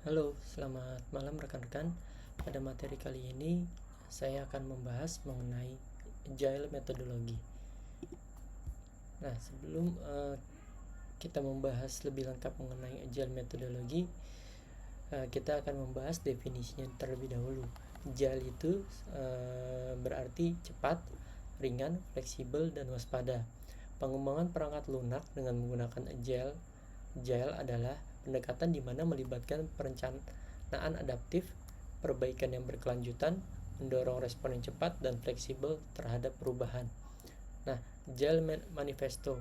Halo, selamat malam rekan-rekan. Pada materi kali ini, saya akan membahas mengenai Agile Methodology. Nah, sebelum kita membahas lebih lengkap mengenai Agile Methodology, kita akan membahas definisinya terlebih dahulu. Agile itu berarti cepat, ringan, fleksibel, dan waspada. Pengembangan perangkat lunak dengan menggunakan Agile adalah pendekatan di mana melibatkan perencanaan adaptif, perbaikan yang berkelanjutan, mendorong respon yang cepat dan fleksibel terhadap perubahan. Nah, Agile Manifesto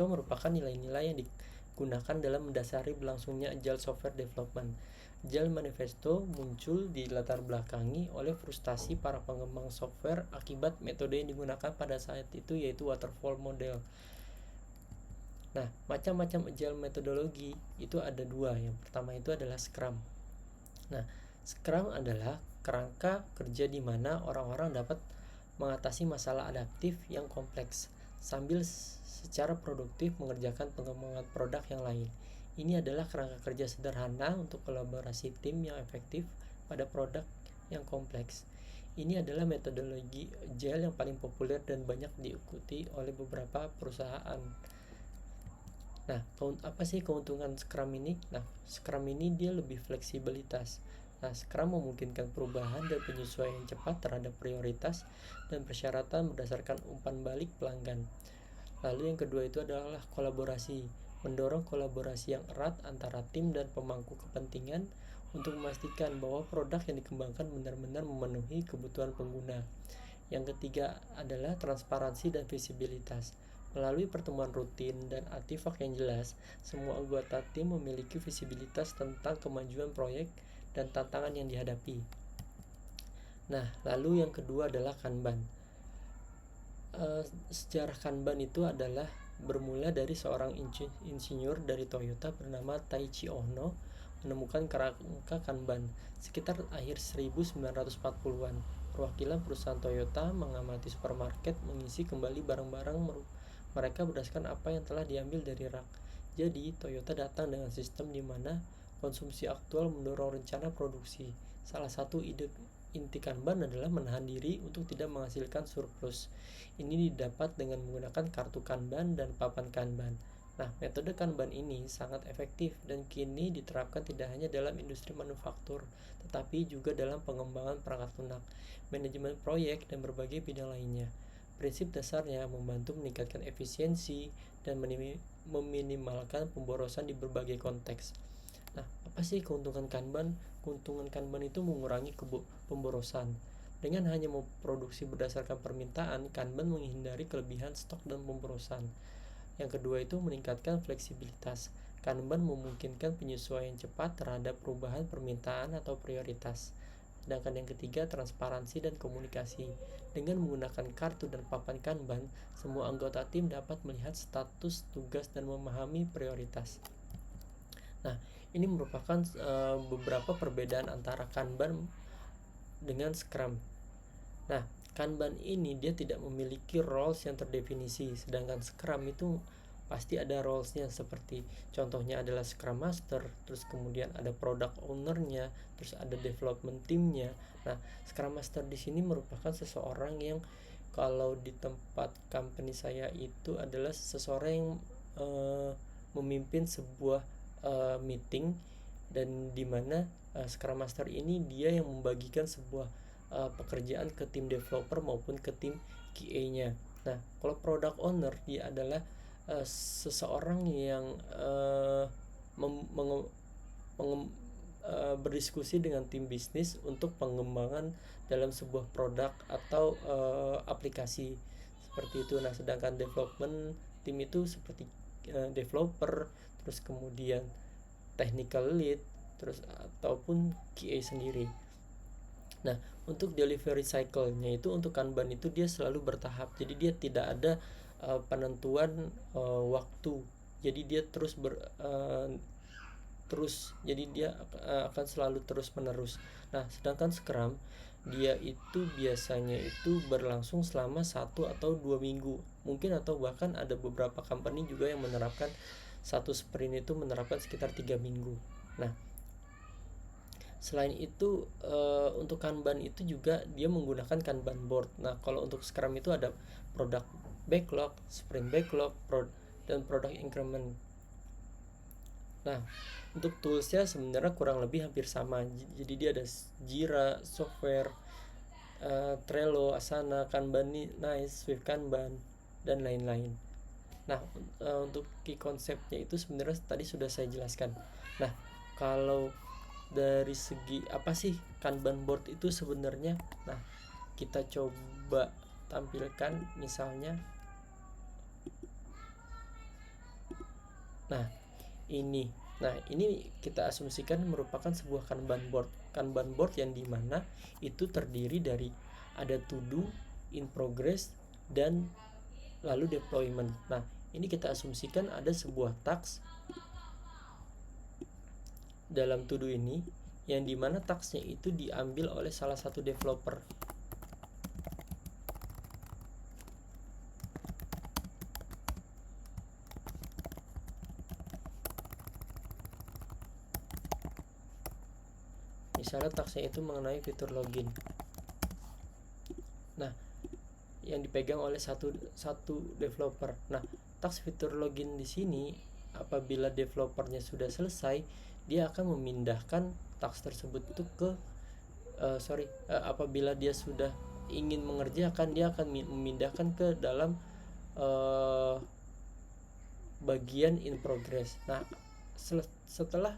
merupakan nilai-nilai yang digunakan dalam mendasari berlangsungnya Agile Software Development. Agile Manifesto muncul di latar belakangi oleh frustasi para pengembang software akibat metode yang digunakan pada saat itu, yaitu waterfall model. Nah, macam-macam Agile metodologi itu ada dua. Yang pertama itu adalah Scrum. Nah, Scrum adalah kerangka kerja di mana orang-orang dapat mengatasi masalah adaptif yang kompleks sambil secara produktif mengerjakan pengembangan produk yang lain. Ini adalah kerangka kerja sederhana untuk kolaborasi tim yang efektif pada produk yang kompleks. Ini adalah metodologi Agile yang paling populer dan banyak diikuti oleh beberapa perusahaan. Nah, apa sih keuntungan Scrum ini? Nah, Scrum ini dia lebih fleksibilitas. Nah, Scrum memungkinkan perubahan dan penyesuaian cepat terhadap prioritas dan persyaratan berdasarkan umpan balik pelanggan. Lalu yang kedua itu adalah kolaborasi, mendorong kolaborasi yang erat antara tim dan pemangku kepentingan untuk memastikan bahwa produk yang dikembangkan benar-benar memenuhi kebutuhan pengguna. Yang ketiga adalah transparansi dan visibilitas. Melalui pertemuan rutin dan artefak yang jelas, semua anggota tim memiliki visibilitas tentang kemajuan proyek dan tantangan yang dihadapi. Nah, lalu yang kedua adalah Kanban. Sejarah Kanban itu adalah bermula dari seorang insinyur dari Toyota bernama Taichi Ohno menemukan kerangka Kanban sekitar akhir 1940-an. Perwakilan perusahaan Toyota mengamati supermarket mengisi kembali barang-barang mereka berdasarkan apa yang telah diambil dari rak. Jadi, Toyota datang dengan sistem di mana konsumsi aktual mendorong rencana produksi. Salah satu inti Kanban adalah menahan diri untuk tidak menghasilkan surplus. Ini didapat dengan menggunakan kartu Kanban dan papan Kanban. Nah, metode Kanban ini sangat efektif dan kini diterapkan tidak hanya dalam industri manufaktur, tetapi juga dalam pengembangan perangkat lunak, manajemen proyek, dan berbagai bidang lainnya. Prinsip dasarnya membantu meningkatkan efisiensi dan meminimalkan pemborosan di berbagai konteks. Nah, apa sih keuntungan Kanban? Keuntungan Kanban itu mengurangi pemborosan. Dengan hanya memproduksi berdasarkan permintaan, Kanban menghindari kelebihan stok dan pemborosan. Yang kedua itu meningkatkan fleksibilitas. Kanban memungkinkan penyesuaian cepat terhadap perubahan permintaan atau prioritas. Sedangkan yang ketiga, transparansi dan komunikasi. Dengan menggunakan kartu dan papan Kanban, semua anggota tim dapat melihat status tugas dan memahami prioritas. Nah, ini merupakan beberapa perbedaan antara Kanban dengan Scrum. Nah, Kanban ini dia tidak memiliki roles yang terdefinisi, sedangkan Scrum itu pasti ada roles-nya, seperti contohnya adalah Scrum Master, terus kemudian ada Product Owner-nya, terus ada Development Team-nya. Nah, Scrum Master di sini merupakan seseorang yang kalau di tempat company saya itu adalah seseorang yang memimpin sebuah meeting, dan dimana Scrum Master ini dia yang membagikan sebuah pekerjaan ke tim developer maupun ke tim QA-nya. Nah, kalau product owner dia adalah seseorang yang berdiskusi dengan tim bisnis untuk pengembangan dalam sebuah produk atau aplikasi seperti itu. Nah, sedangkan development tim itu seperti developer, terus kemudian technical lead, terus ataupun QA sendiri. Nah, untuk delivery cycle-nya itu untuk Kanban itu dia selalu bertahap. Jadi dia tidak ada penentuan waktu. Jadi dia jadi dia akan selalu terus menerus. Nah, sedangkan Scrum dia itu biasanya itu berlangsung selama 1 atau 2 minggu mungkin, atau bahkan ada beberapa company juga yang menerapkan satu sprint itu menerapkan sekitar 3 minggu. Nah, Selain itu untuk Kanban itu juga dia menggunakan Kanban board. Nah, kalau untuk Scrum itu ada product backlog, sprint backlog, dan product increment. Nah, untuk toolsnya sebenarnya kurang lebih hampir sama. Jadi dia ada Jira, Software, Trello, Asana, Kanban, Nice, Swift Kanban, dan lain-lain. Nah, untuk key konsepnya itu sebenarnya tadi sudah saya jelaskan. Nah, kalau dari segi apa sih Kanban board itu sebenarnya? Nah, kita coba tampilkan misalnya. Nah, ini kita asumsikan merupakan sebuah Kanban board. Kanban board yang dimana itu terdiri dari ada to do, in progress, dan lalu deployment. Nah, ini kita asumsikan ada sebuah task dalam to do ini yang dimana tasknya itu diambil oleh salah satu developer. Misalnya tasknya itu mengenai fitur login. Nah, yang dipegang oleh satu developer. Nah, task fitur login di sini apabila developernya sudah selesai, dia akan memindahkan task tersebut itu ke apabila dia sudah ingin mengerjakan, dia akan memindahkan ke dalam bagian in progress. Nah, setelah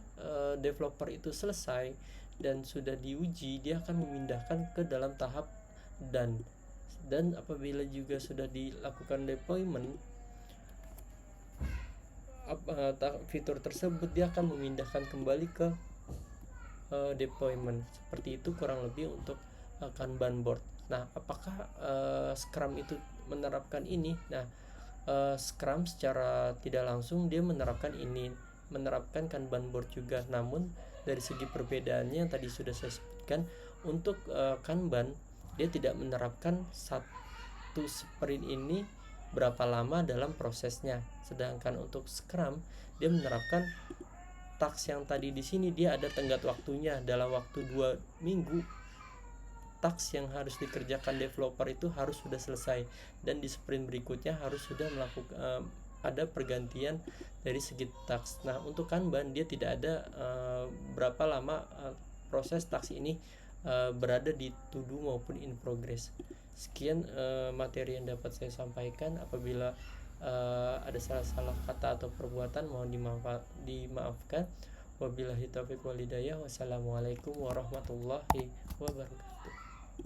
developer itu selesai dan sudah diuji, dia akan memindahkan ke dalam tahap dan apabila juga sudah dilakukan deployment fitur tersebut, dia akan memindahkan kembali ke deployment. Seperti itu kurang lebih untuk Kanban board. Nah, apakah Scrum itu menerapkan ini? Nah, Scrum secara tidak langsung dia menerapkan Kanban board juga. Namun dari segi perbedaannya yang tadi sudah saya sebutkan, untuk Kanban dia tidak menerapkan satu sprint ini berapa lama dalam prosesnya. Sedangkan untuk Scrum dia menerapkan task yang tadi di sini dia ada tenggat waktunya. Dalam waktu 2 minggu task yang harus dikerjakan developer itu harus sudah selesai, dan di sprint berikutnya harus sudah melakukan ada pergantian dari segi task. Nah, untuk Kanban dia tidak ada berapa lama proses task ini berada di to do maupun in progress. Sekian materi yang dapat saya sampaikan. Apabila ada salah-salah kata atau perbuatan mohon dimaafkan. Wabillahi taufiq wal hidayah. Wassalamualaikum warahmatullahi wabarakatuh.